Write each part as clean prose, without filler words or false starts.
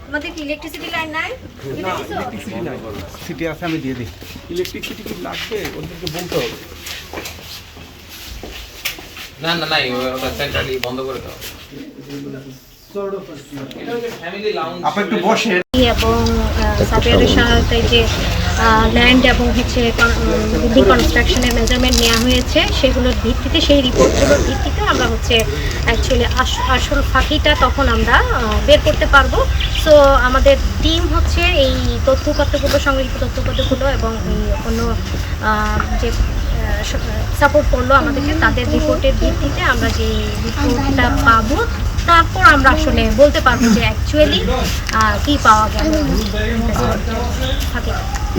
আমাদের কি electricity line নাই? না, ইলেকট্রিসিটি নাই। সিটি আছে, আমি দিয়ে দিই। ইলেকট্রিসিটি কি লাগবে ওদেরকে বলতে হবে। না না না, ওটা সেন্ট্রালি বন্ধ করে দাও। এটা হচ্ছে ফ্যামিলি লাউঞ্জ। আপনি একটু বসেন। এবং সাফিয়ারের সহায়তায় যে ল্যান্ড এবং হচ্ছে বিল্ডিং কনস্ট্রাকশনের মেজারমেন্ট নেওয়া হয়েছে, সেগুলোর ভিত্তিতে, সেই রিপোর্টগুলোর ভিত্তিতে আমরা হচ্ছে অ্যাকচুয়ালি আসল ফাঁকিটা তখন আমরা বের করতে পারবো। সো আমাদের টিম হচ্ছে এই তথ্যপত্রগুলো, সংগৃহীত তথ্যপত্রগুলো এবং এই অন্য যে সাপোর্ট করলো আমাদেরকে, তাদের রিপোর্টের ভিত্তিতে আমরা যে রিপোর্টটা পাবো, তারপর আমরা আসলে বলতে পারবো যে অ্যাকচুয়ালি কি পাওয়া গেল।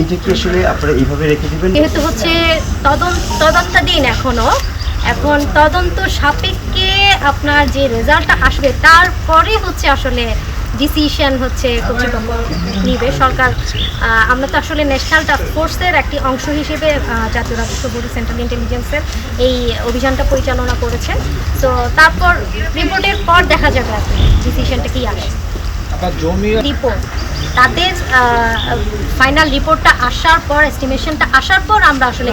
এইটা কি আসলে আপনারা এইভাবে রেখে দিবেন? যেহেতু হচ্ছে তদন্তাধীন এখন তদন্ত সাপেক্ষে আপনার যে রেজাল্টটা আসবে, তারপরে হচ্ছে আসলে ডিসিশন হচ্ছে কর্তৃপক্ষ নিবে। সরকার, আমরা তো আসলে ন্যাশনাল টাস্ক ফোর্সের একটি অংশ হিসেবে জাতীয় রাজস্ব বোর্ড, সেন্ট্রাল ইন্টেলিজেন্সের এই অভিযানটা পরিচালনা করেছেন। তো তারপর রিপোর্টের পর দেখা যাবে আর ডিসিশনটা কি আসে। রিপোর্ট তাদের ফাইনাল রিপোর্টটা আসার পর, এস্টিমেশনটা আসার পর আমরা আসলে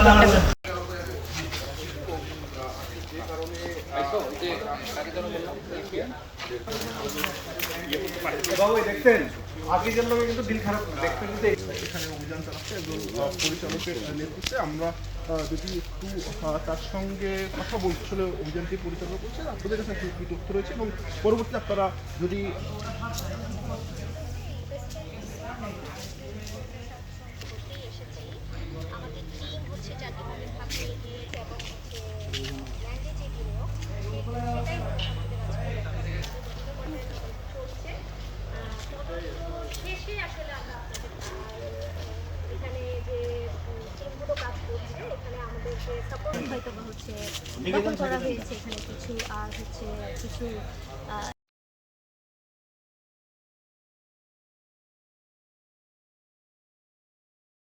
দেখতেন আগে যেন কিন্তু দিল খারাপ দেখতেন, কিন্তু এখানে অভিযান চালাচ্ছে এবং পরিচালকের নেতৃত্বে আমরা যদি একটু তার সঙ্গে কথা বলতে, আসলে অভিযানটি পরিচালনা করছে, আপনাদের কাছে কি তথ্য রয়েছে এবং পরবর্তীতে আপনারা যদি হয়তো হচ্ছে গ্রহণ করা হয়েছে এখানে কিছু, আর হচ্ছে কিছু